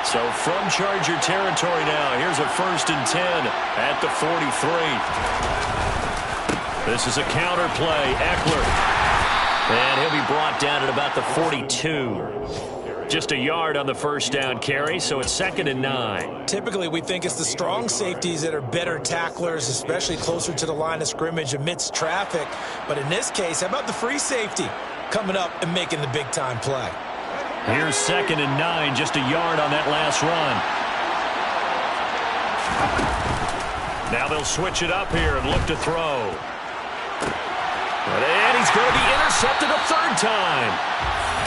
S1: So from Charger territory now, here's a 1st and 10 at the 43. This is a counter play, Eckler. And he'll be brought down at about the 42. Just a yard on the first down carry, so it's 2nd and 9.
S4: Typically, we think it's the strong safeties that are better tacklers, especially closer to the line of scrimmage amidst traffic. But in this case, how about the free safety coming up and making the big-time play?
S1: Here's 2nd and 9, just a yard on that last run. Now they'll switch it up here and look to throw. And he's going to be intercepted a 3rd time.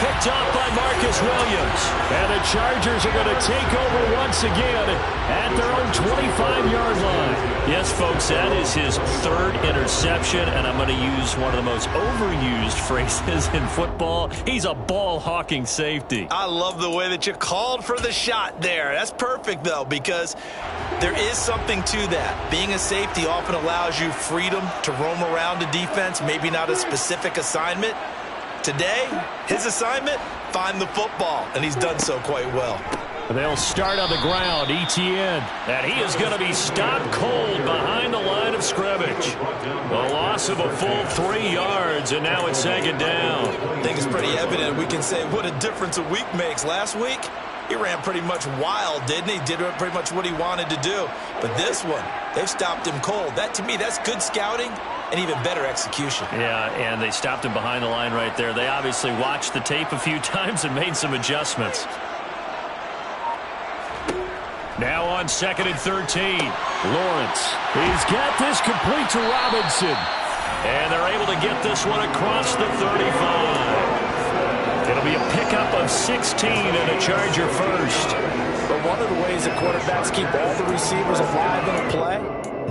S1: Picked up by Marcus Williams.
S3: And the Chargers are going to take over once again at their own 25-yard line.
S1: Yes, folks, that is his 3rd interception, and I'm going to use one of the most overused phrases in football. He's a ball-hawking safety.
S2: I love the way that you called for the shot there. That's perfect, though, because there is something to that. Being a safety often allows you freedom to roam around the defense, maybe not a specific assignment. Today, his assignment, find the football, and he's done so quite well.
S3: They'll start on the ground, Etienne.
S1: And he is going to be stopped cold behind the line of scrimmage. A loss of a full 3 yards, and now it's 2nd down.
S4: I think it's pretty evident. We can say what a difference a week makes. Last week, he ran pretty much wild, didn't he? Did pretty much what he wanted to do. But this one, they've stopped him cold. That, to me, that's good scouting and even better execution.
S1: Yeah, and they stopped him behind the line right there. They obviously watched the tape a few times and made some adjustments. Now on 2nd and 13.
S3: Lawrence. He's got this complete to Robinson.
S1: And they're able to get this one across the 35. It'll be a pickup of 16 and a Charger first.
S4: But one of the ways that quarterbacks keep all the receivers alive in a play,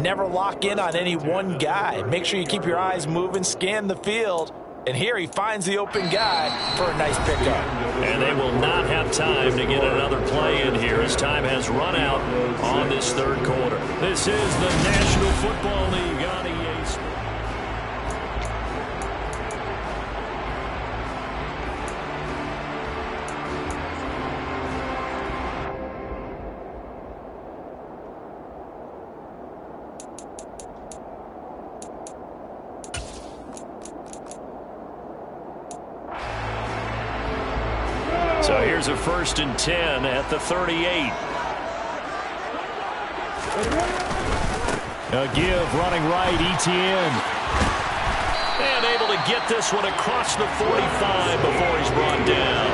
S4: never lock in on any one guy. Make sure you keep your eyes moving, scan the field. And here he finds the open guy for a nice pickup.
S1: And they will not have time to get another play in here as time has run out on this 3rd quarter. This is the National Football League on EA Sports. So here's a 1st and 10 at the 38.
S3: A give running right, Etienne.
S1: And able to get this one across the 45 before he's brought down.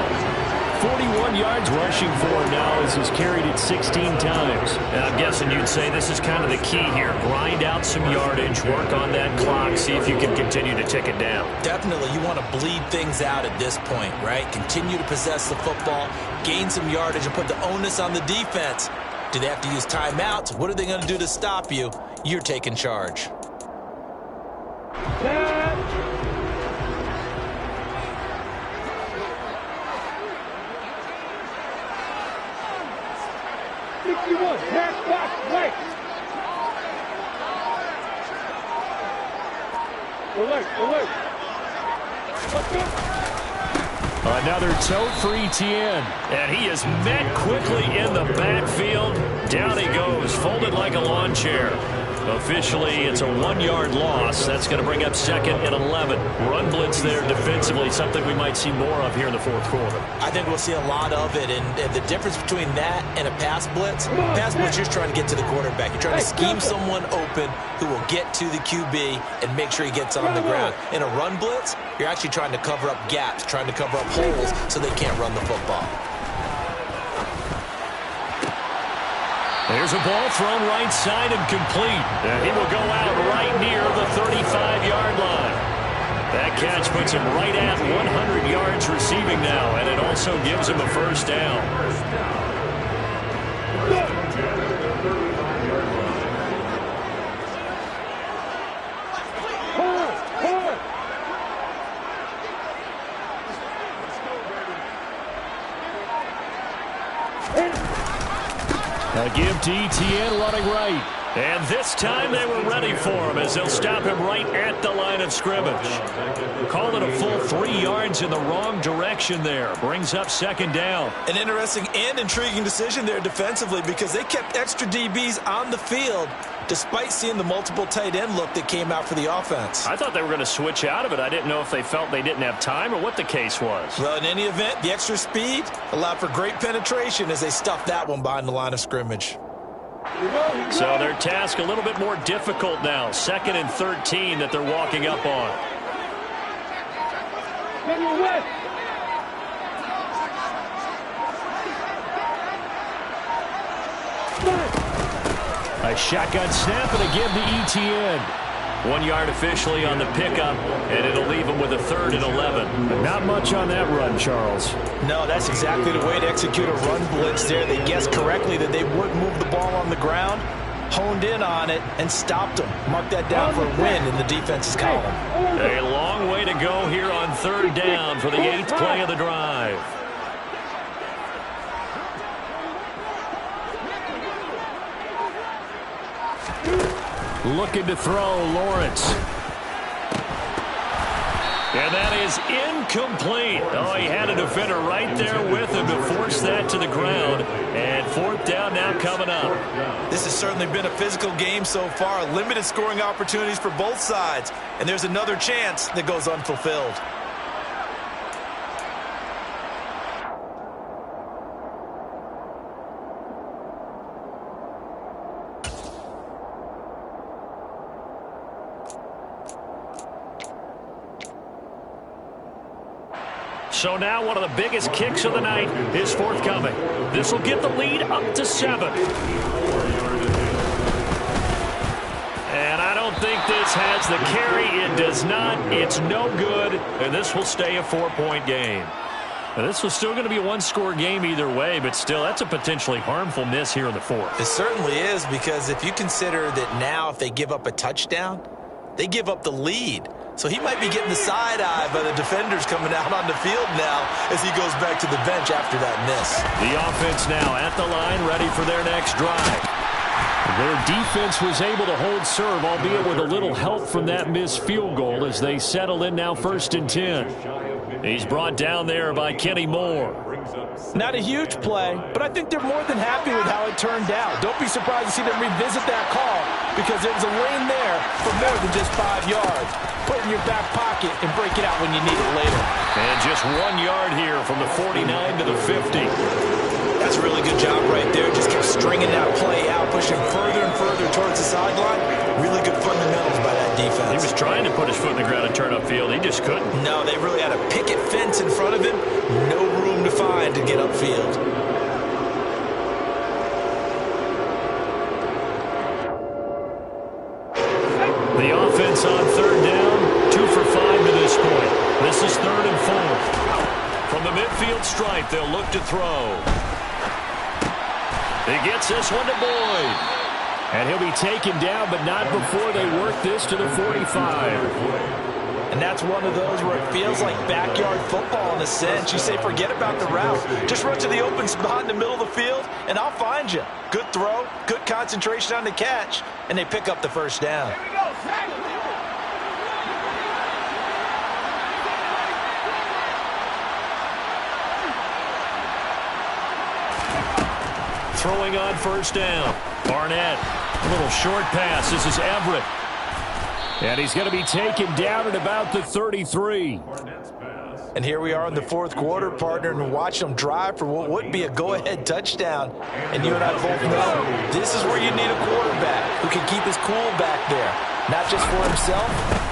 S3: 41 yards rushing for him now as he's carried it 16 times.
S1: And I'm guessing you'd say this is kind of the key here. Grind out some yardage, work on that clock, see if you can continue to tick it down.
S4: Definitely, you want to bleed things out at this point, right? Continue to possess the football, gain some yardage, and put the onus on the defense. Do they have to use timeouts? What are they going to do to stop you? You're taking charge.
S5: Pass box right. Alert. Let's go.
S3: Another tote for Etienne.
S1: And he is met quickly in the backfield. Down he goes, folded like a lawn chair. Officially, it's a 1-yard loss. That's going to bring up 2nd and 11. Run blitz there defensively, something we might see more of here in the fourth quarter.
S4: I think we'll see a lot of it, and the difference between that and a pass blitz, you're just trying to get to the quarterback. You're trying to scheme someone open who will get to the QB and make sure he gets on the ground. In a run blitz, you're actually trying to cover up gaps, trying to cover up holes so they can't run the football.
S1: There's a ball thrown right side and complete. And he will go out right near the 35-yard line. That catch puts him right at 100 yards receiving now, and it also gives him a first down. A give to Etienne running right. And this time they were ready for him as they'll stop him right at the line of scrimmage. Call it a full 3 yards in the wrong direction there. Brings up 2nd down.
S4: An interesting and intriguing decision there defensively because they kept extra DBs on the field despite seeing the multiple tight end look that came out for the offense.
S1: I thought they were going to switch out of it. I didn't know if they felt they didn't have time or what the case was.
S4: Well, in any event, the extra speed allowed for great penetration as they stuffed that one behind the line of scrimmage.
S1: So their task a little bit more difficult now. 2nd and 13 that they're walking up on. A shotgun snap and a give to Etienne. 1 yard officially on the pickup, and it'll leave him with a 3rd and 11.
S3: But not much on that run, Charles.
S4: No, that's exactly the way to execute a run blitz there. They guessed correctly that they would move the ball on the ground, honed in on it, and stopped them. Mark that down for a win in the defense's column.
S1: A long way to go here on 3rd down for the 8th play of the drive. Looking to throw, Lawrence. And that is incomplete. Oh, he had a defender right there with him to force that to the ground. And 4th down now coming up.
S4: This has certainly been a physical game so far. Limited scoring opportunities for both sides. And there's another chance that goes unfulfilled.
S1: So now one of the biggest kicks of the night is forthcoming. This will get the lead up to 7. And I don't think this has the carry. It does not. It's no good. And this will stay a 4-point game. Now, this was still going to be a 1-score game either way, but still, that's a potentially harmful miss here in the 4th.
S4: It certainly is, because if you consider that now if they give up a touchdown, they give up the lead. So he might be getting the side-eye by the defenders coming out on the field now as he goes back to the bench after that miss.
S1: The offense now at the line, ready for their next drive. Their defense was able to hold serve, albeit with a little help from that missed field goal as they settle in now 1st and 10. He's brought down there by Kenny Moore.
S4: Not a huge play, but I think they're more than happy with how it turned out. Don't be surprised to see them revisit that call because there was a lane there for more than just 5 yards. Put it in your back pocket and break it out when you need it later.
S1: And just 1 yard here from the 49 to the 50.
S4: That's a really good job right there. Just kept stringing that play out, pushing further and further towards the sideline. Really good fundamentals by that defense.
S1: He was trying to put his foot in the ground and turn upfield. He just couldn't.
S4: No, they really had a picket fence in front of him. No room to find to get upfield.
S1: The offense on 3rd down, 2 for 5 to this point. This is 3rd and 4. From the midfield stripe, they'll look to throw. He gets this one to Boyd.
S3: And he'll be taken down, but not before they work this to the 45.
S4: And that's one of those where it feels like backyard football in a sense. You say, forget about the route. Just run to the open spot in the middle of the field, and I'll find you. Good throw, good concentration on the catch, and they pick up the 1st down. Here we go,
S1: throwing on first down. Barnett, a little short pass. This is Everett. And he's going to be taken down at about the 33.
S4: And here we are in the fourth quarter, partner, and watch them drive for what would be a go-ahead touchdown. And you and I both know this is where you need a quarterback who can keep his cool back there. Not just for himself,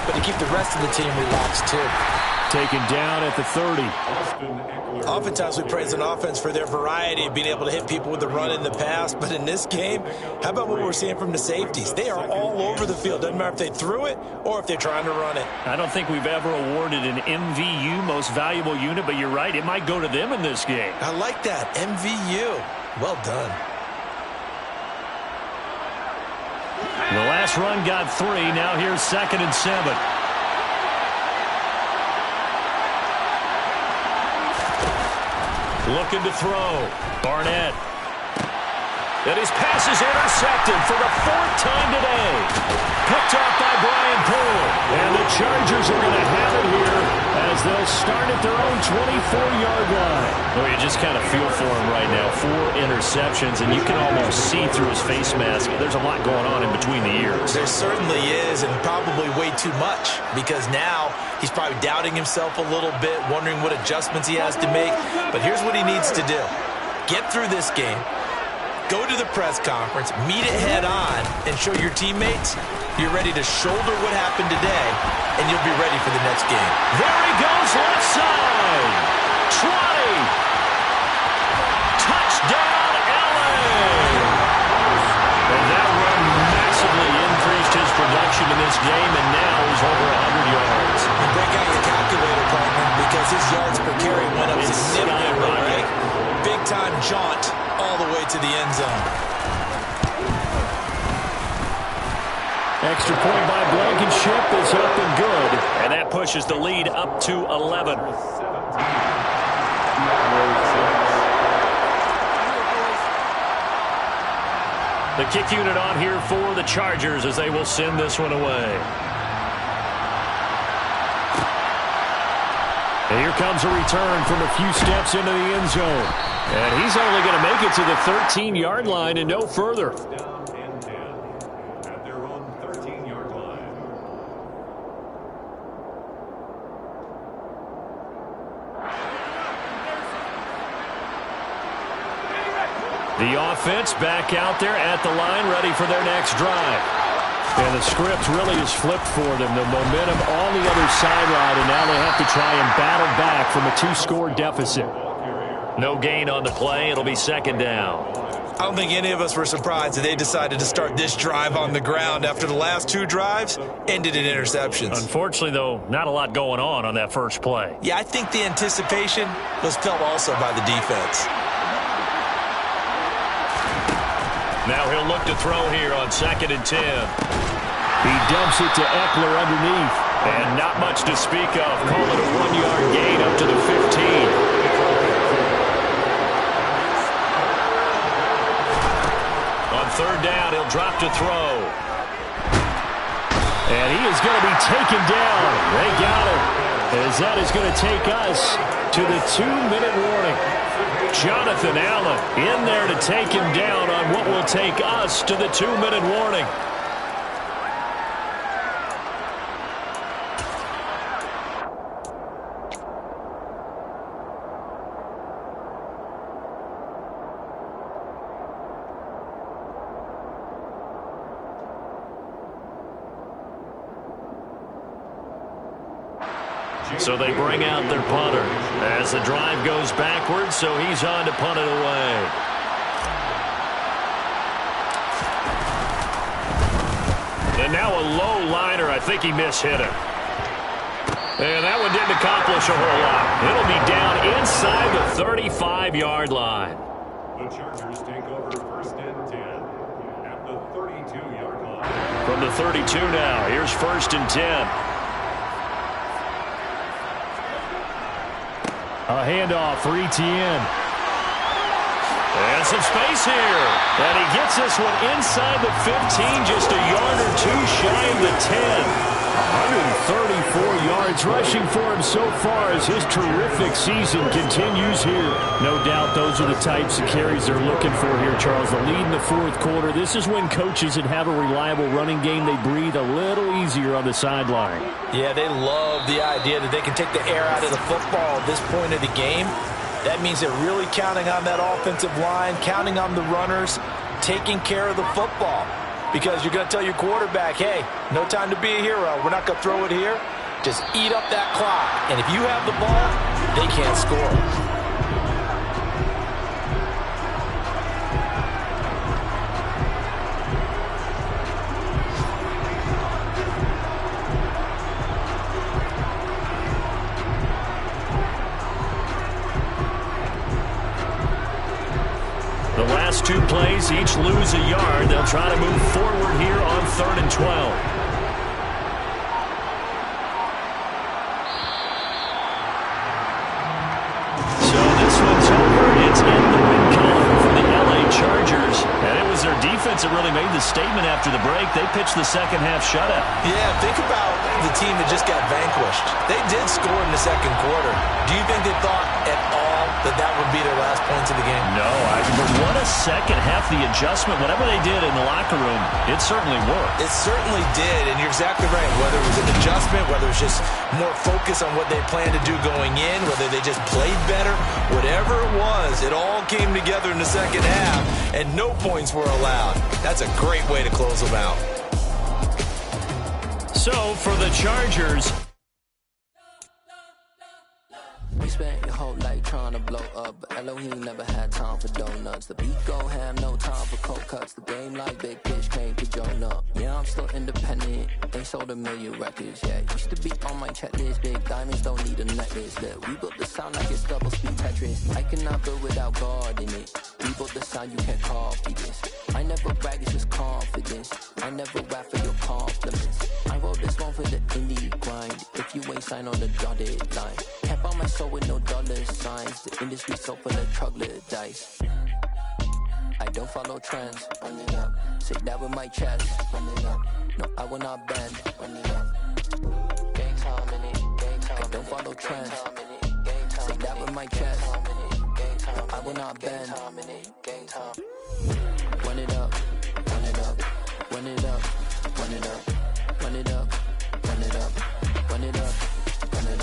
S4: but to keep the rest of the team relaxed too.
S3: Taken down at the 30.
S4: Oftentimes we praise an offense for their variety of being able to hit people with the run and the pass. But in this game, how about what we're seeing from the safeties? They are all over the field. Doesn't matter if they threw it or if they're trying to run it.
S1: I don't think we've ever awarded an MVU, most valuable unit, but you're right. It might go to them in this game.
S4: I like that. MVU. Well done.
S1: The last run got 3. Now here's 2nd and 7. Looking to throw. Barnett. And his pass is intercepted for the 4th time today. Picked off by Brian Poole. And the Chargers are going to have it here as they'll start at their own 24-yard line. Well, you just kind of feel for him right now. 4 interceptions, and you can almost see through his face mask. There's a lot going on in between the ears.
S4: There certainly is, and probably way too much, because now he's probably doubting himself a little bit, wondering what adjustments he has to make. But here's what he needs to do. Get through this game. Go to the press conference, meet it head on, and show your teammates you're ready to shoulder what happened today, and you'll be ready for the next game.
S1: There he goes, left side. 20. Touchdown, LA. And that run massively increased his production in this game, and now he's over 100 yards.
S4: And break out your calculator, partner, because his yards per carry went up significantly, right? Big-time jaunt all the way to the end zone.
S3: Extra point by Blankenship is up and good.
S1: And that pushes the lead up to 11. The kick unit on here for the Chargers as they will send this one away.
S3: And here comes a return from a few steps into the end zone.
S1: And he's only going to make it to the 13-yard line and no further. The offense back out there at the line, ready for their next drive.
S3: And the script really has flipped for them. The momentum on the other sideline, and now they have to try and battle back from a 2-score deficit.
S1: No gain on the play. It'll be 2nd down.
S4: I don't think any of us were surprised that they decided to start this drive on the ground after the last 2 drives ended in interceptions.
S1: Unfortunately, though, not a lot going on that first play.
S4: Yeah, I think the anticipation was felt also by the defense.
S1: Now he'll look to throw here on 2nd and 10.
S3: He dumps it to Eckler underneath.
S1: And not much to speak of. Call it a 1-yard gain up to the 15. On 3rd down, he'll drop to throw.
S3: And he is going to be taken down. They got him. As that is going to take us to the 2-minute warning.
S1: Jonathan Allen in there to take him down on what will take us to the 2-minute warning. So they bring out their punter as the drive goes backwards, so he's on to punt it away. And now a low liner. I think he mishit it. And that one didn't accomplish a whole lot. It'll be down inside the 35-yard line.
S6: The Chargers take over 1st and 10 at the 32-yard line.
S1: From the 32 now, here's 1st and 10.
S3: A handoff for Etienne.
S1: And some space here. And he gets this one inside the 15, just a yard or 2 shy of the 10.
S3: 134 yards rushing for him so far as his terrific season continues here. No doubt those are the types of carries they're looking for here, Charles. The lead in the fourth quarter. This is when coaches that have a reliable running game, they breathe a little easier on the sideline.
S4: Yeah, they love the idea that they can take the air out of the football at this point of the game. That means they're really counting on that offensive line, counting on the runners, taking care of the football. Because you're going to tell your quarterback, hey, no time to be a hero. We're not going to throw it here. Just eat up that clock. And if you have the ball, they can't score.
S3: The last two plays, each lose a yard. They'll try to move forward here on 3rd and 12. So this one's over. It's in the win column for the LA Chargers. And it was their defense that really made the statement after the break. They pitched the second half shutout.
S4: Yeah, think about the team that just got vanquished. They did score in the second quarter. Do you think they thought at all that would be their last points of the game?
S3: No, but what a second half. The adjustment, whatever they did in the locker room, it certainly worked.
S4: It certainly did, and you're exactly right. Whether it was an adjustment, whether it was just more focus on what they planned to do going in, whether they just played better, whatever it was, it all came together in the second half, and no points were allowed. That's a great way to close them out.
S3: So, for the Chargers,
S7: we spent your whole life trying to blow up, but Elohim never had time for donuts. The beat gon' have no time for cold cuts. The game like Big Fish came to join up. Yeah, I'm still independent. Ain't sold a million records yet. Used to be on my checklist. Big diamonds don't need a necklace. Look, we built the sound like it's double speed Tetris. I cannot build without God in it. We built the sound, you can't copy this. I never brag, it's just confidence. I never rap for your compliments. I wrote this one for the indie grind. If you ain't signed on the dotted line, can't buy my soul with no dollar signs. The industry so full of troglodytes. I don't follow trends. Run it up. Say that with my chest. Run it up. No, I will not bend. Run it up. Gang time in it. Gang time. I don't follow trends. Say that with my chest. No, I will not bend. Gang time. Run it up. Run it up. Run it up. Run it up. Run it up. Run it up. Run it up. Run it up.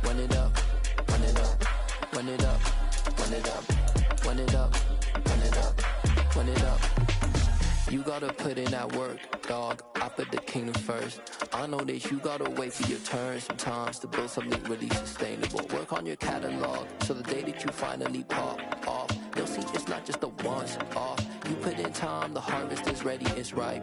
S7: Run it up. Run it up. Run it up. Run it up. Run it up. Run it up. Run it up. You gotta put in that work, dog. I put the kingdom first. I know that you gotta wait for your turn sometimes to build something really sustainable. Work on your catalog so the day that you finally pop off, they'll see it's not just a once off. You put in time, the harvest is ready, it's ripe.